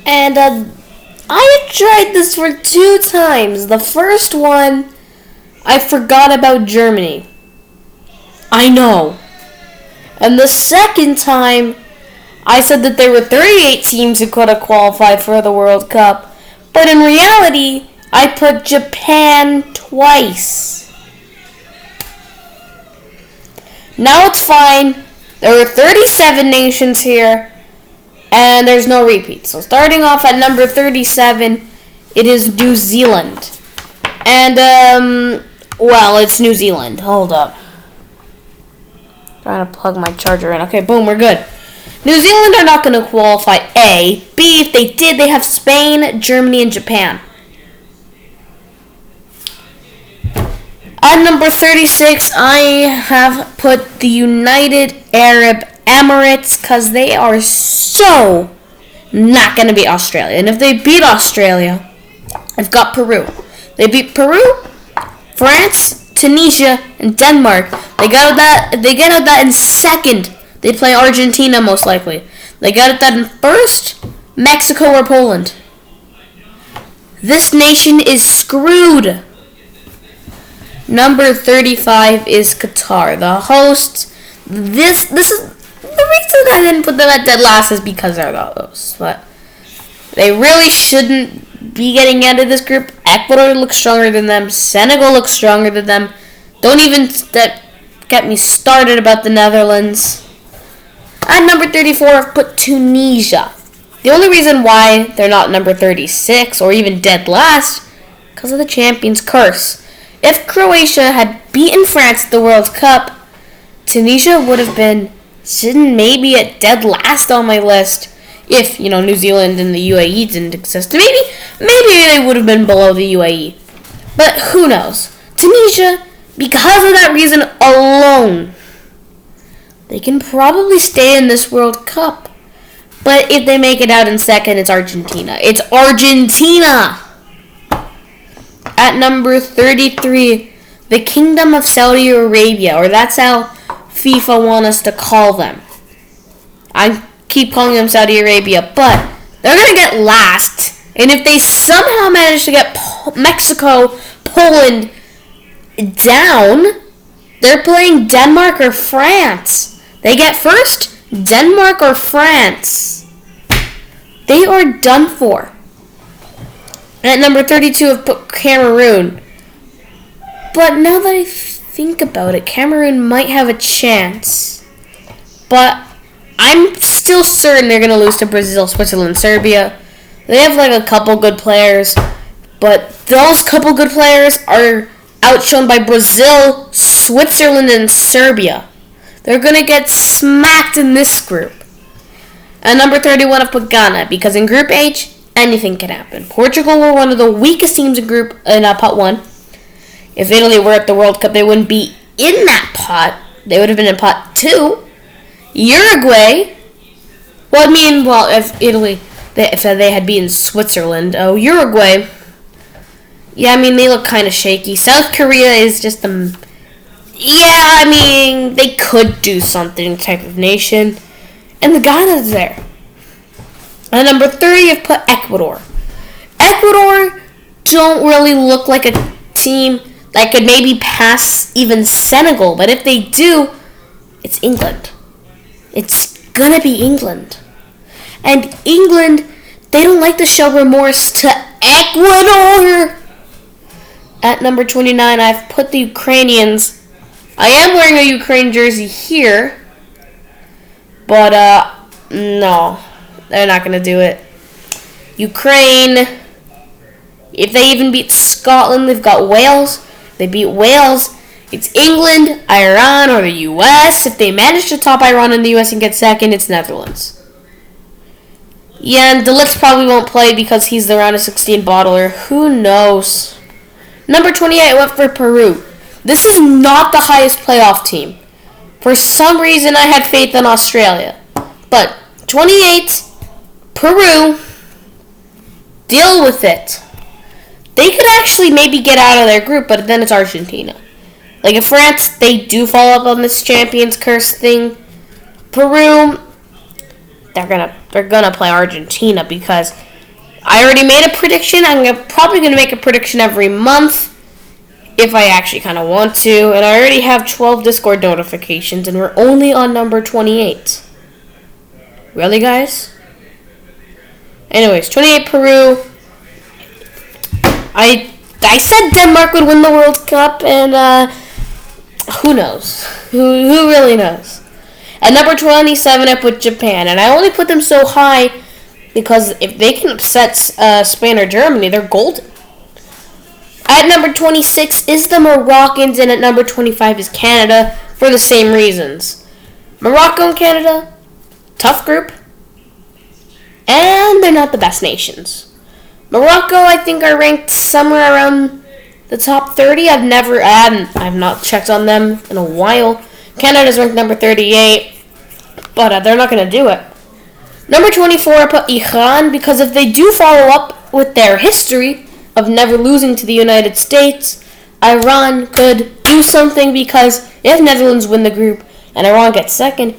And I have tried this for 2 times. The first one, I forgot about Germany. I know. And the second time, I said that there were 38 teams who could have qualified for the World Cup. But in reality, I put Japan twice. Now it's fine. There were 37 nations here, and there's no repeat. So starting off at number 37, it is New Zealand. And, well, it's New Zealand. Hold up. Trying to plug my charger in. Okay, boom, we're good. New Zealand are not going to qualify, A. B, if they did, they have Spain, Germany, and Japan. At number 36, I have put the United Arab Emirates because they are so not going to beat Australia. And if they beat Australia, I've got Peru. They beat Peru, France, Tunisia, and Denmark. They get out that in second. They play Argentina most likely. They got that in first, Mexico or Poland. This nation is screwed. Number 35 is Qatar, the host. This is the reason I didn't put them at dead last is because they're the hosts. But they really shouldn't be getting out of this group. Ecuador looks stronger than them. Senegal looks stronger than them. Don't even get me started about the Netherlands. At number 34, I've put Tunisia. The only reason why they're not number 36 or even dead last, because of the Champions Curse. If Croatia had beaten France at the World Cup, Tunisia would have been sitting maybe at dead last on my list. If, New Zealand and the UAE didn't exist. Maybe they would have been below the UAE. But who knows? Tunisia, because of that reason alone, they can probably stay in this World Cup. But if they make it out in second, it's Argentina. It's Argentina! At number 33, the Kingdom of Saudi Arabia, or that's how FIFA want us to call them. I keep calling them Saudi Arabia, but they're going to get last. And if they somehow manage to get Mexico, Poland down, they're playing Denmark or France. They get first, Denmark or France. They are done for. At number 32, I've put Cameroon. But now that I think about it, Cameroon might have a chance. But I'm still certain they're going to lose to Brazil, Switzerland, Serbia. They have a couple good players. But those couple good players are outshone by Brazil, Switzerland, and Serbia. They're going to get smacked in this group. At number 31, I've put Ghana. Because in Group H, anything can happen. Portugal were one of the weakest teams in pot 1. If Italy were at the World Cup, they wouldn't be in that pot. They would have been in pot 2. Uruguay, if Italy, if they had beaten Switzerland. Oh, Uruguay, they look kind of shaky. South Korea is just they could do something type of nation. And the Ghana's there. At number 30, I've put Ecuador. Ecuador don't really look like a team that could maybe pass even Senegal. But if they do, it's England. It's gonna be England. And England, they don't like to show remorse to Ecuador. At number 29, I've put the Ukrainians. I am wearing a Ukraine jersey here. But, no. They're not going to do it. Ukraine, if they even beat Scotland, they've got Wales. If they beat Wales, it's England, Iran, or the U.S. If they manage to top Iran and the U.S. and get second, it's Netherlands. Yeah, and De Ligt probably won't play because he's the round of 16 bottler. Who knows? Number 28, I went for Peru. This is not the highest playoff team. For some reason, I had faith in Australia. But 28, Peru, deal with it. They could actually maybe get out of their group, but then it's Argentina. If France, they do fall up on this Champions Curse thing. Peru, they're gonna play Argentina because I already made a prediction. I'm probably going to make a prediction every month if I actually kind of want to. And I already have 12 Discord notifications, and we're only on number 28. Really, guys? Anyways, 28 Peru. I said Denmark would win the World Cup, and who knows? Who really knows? At number 27, I put Japan, and I only put them so high because if they can upset Spain or Germany, they're golden. At number 26 is the Moroccans, and at number 25 is Canada for the same reasons. Morocco and Canada, tough group, and they're not the best nations. Morocco, I think, are ranked somewhere around the top 30. I've not checked on them in a while. Canada's ranked number 38, but they're not going to do it. Number 24, I put Iran, because if they do follow up with their history of never losing to the United States, Iran could do something, because if Netherlands win the group and Iran gets second,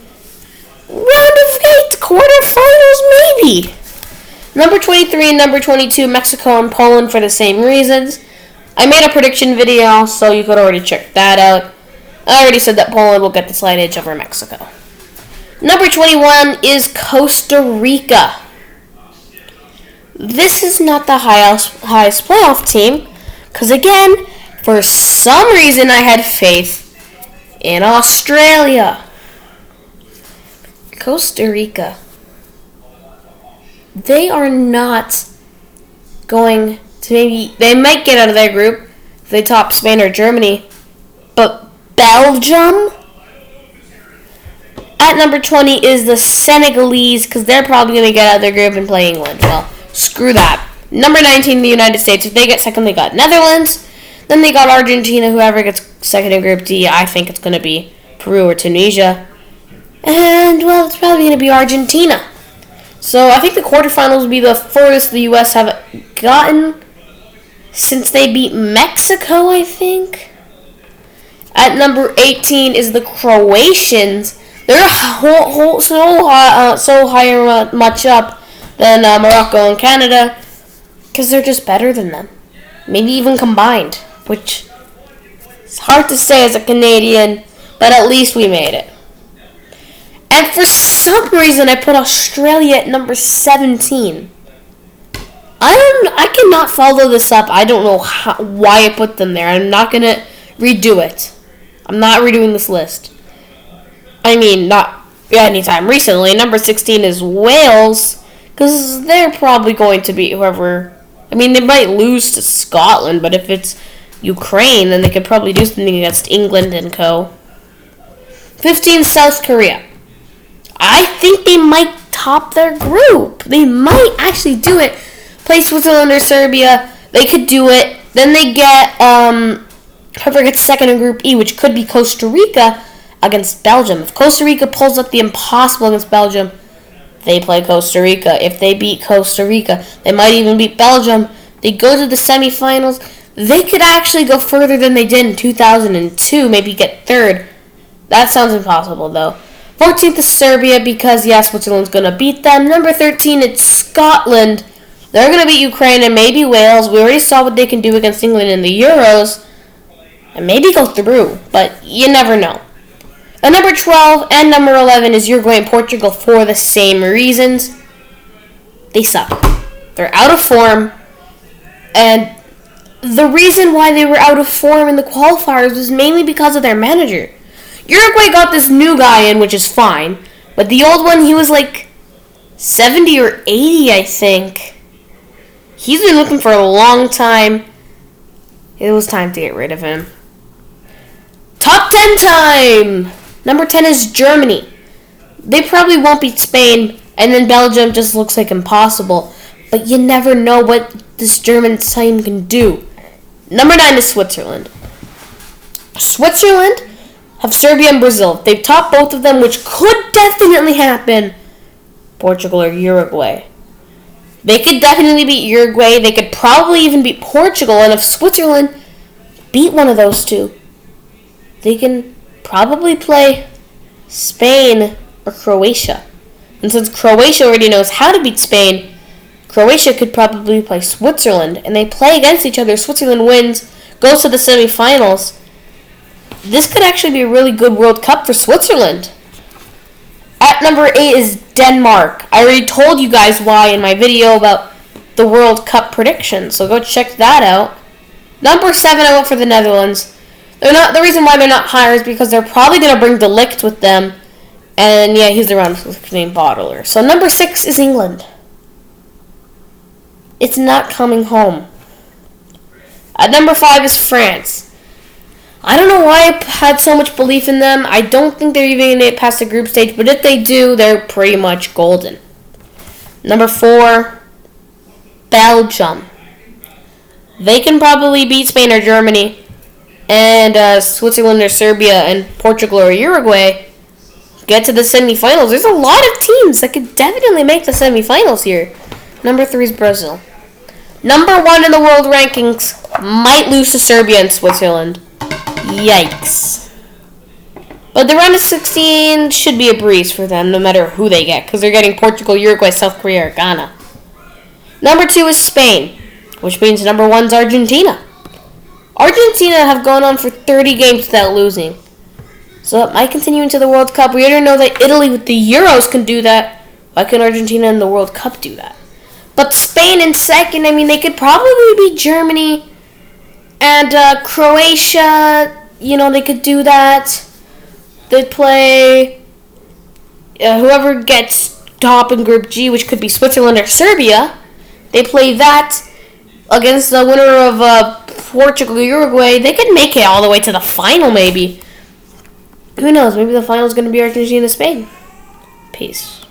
round of 8 quarterfinals maybe. Number 23 and number 22, Mexico and Poland for the same reasons. I made a prediction video, so you could already check that out. I already said that Poland will get the slight edge over Mexico. Number 21 is Costa Rica. This is not the highest playoff team, because again, for some reason I had faith in Australia. Costa Rica. They are not going to they might get out of their group if they top Spain or Germany, but Belgium? At number 20 is the Senegalese, because they're probably going to get out of their group and play England. Well, screw that. Number 19, the United States. If they get second, they got Netherlands. Then they got Argentina. Whoever gets second in Group D, I think it's going to be Peru or Tunisia. And, well, it's probably going to be Argentina. So I think the quarterfinals will be the furthest the U.S. have gotten since they beat Mexico, I think. At number 18 is the Croatians. They're so higher much up than Morocco and Canada, because they're just better than them. Maybe even combined, which is hard to say as a Canadian, but at least we made it. And for some reason, I put Australia at number 17. I cannot follow this up. I don't know why I put them there. I'm not going to redo it. I'm not redoing this list. I mean, not anytime recently. Number 16 is Wales, because they're probably going to beat whoever. I mean, they might lose to Scotland, but if it's Ukraine, then they could probably do something against England and co. 15, South Korea. I think they might top their group. They might actually do it. Play Switzerland or Serbia. They could do it. Then they get whoever gets second in Group E, which could be Costa Rica against Belgium. If Costa Rica pulls up the impossible against Belgium, they play Costa Rica. If they beat Costa Rica, they might even beat Belgium. They go to the semifinals. They could actually go further than they did in 2002, maybe get third. That sounds impossible, though. 14th is Serbia, because, yeah, Switzerland's going to beat them. Number 13, it's Scotland. They're going to beat Ukraine and maybe Wales. We already saw what they can do against England in the Euros. And maybe go through, but you never know. And number 12 and number 11 is Uruguay and Portugal for the same reasons. They suck. They're out of form. And the reason why they were out of form in the qualifiers was mainly because of their manager. Uruguay got this new guy in, which is fine. But the old one, he was like 70 or 80, I think. He's been looking for a long time. It was time to get rid of him. Top 10 time! Number 10 is Germany. They probably won't beat Spain, and then Belgium just looks like impossible. But you never know what this German team can do. Number 9 is Switzerland. Switzerland have Serbia and Brazil. If they've topped both of them, which could definitely happen, Portugal or Uruguay. They could definitely beat Uruguay. They could probably even beat Portugal. And if Switzerland beat one of those two, they can probably play Spain or Croatia. And since Croatia already knows how to beat Spain, Croatia could probably play Switzerland, and they play against each other. Switzerland wins, goes to the semifinals. This could actually be a really good World Cup for Switzerland. At number 8 is Denmark. I already told you guys why in my video about the World Cup prediction, so go check that out. Number 7, I went for the Netherlands. The reason why they're not higher is because they're probably going to bring De Ligt with them, and yeah, he's around named Bottler. So number 6 is England. It's not coming home. At number 5 is France. I don't know why I had so much belief in them. I don't think they're even going to get past the group stage, but if they do, they're pretty much golden. Number 4, Belgium. They can probably beat Spain or Germany, and Switzerland or Serbia and Portugal or Uruguay get to the semifinals. There's a lot of teams that could definitely make the semifinals here. Number 3 is Brazil. Number 1 in the world rankings might lose to Serbia and Switzerland. Yikes. But the round of 16 should be a breeze for them, no matter who they get, because they're getting Portugal, Uruguay, South Korea, or Ghana. Number 2 is Spain, which means number 1 is Argentina. Argentina have gone on for 30 games without losing. So it might continue into the World Cup. We already know that Italy with the Euros can do that. Why can Argentina in the World Cup do that? But Spain in second, I mean, they could probably beat Germany. And Croatia, they could do that. They play whoever gets top in Group G, which could be Switzerland or Serbia. They play that against the winner of Portugal or Uruguay. They could make it all the way to the final, maybe. Who knows? Maybe the final is going to be Argentina-Spain. Peace.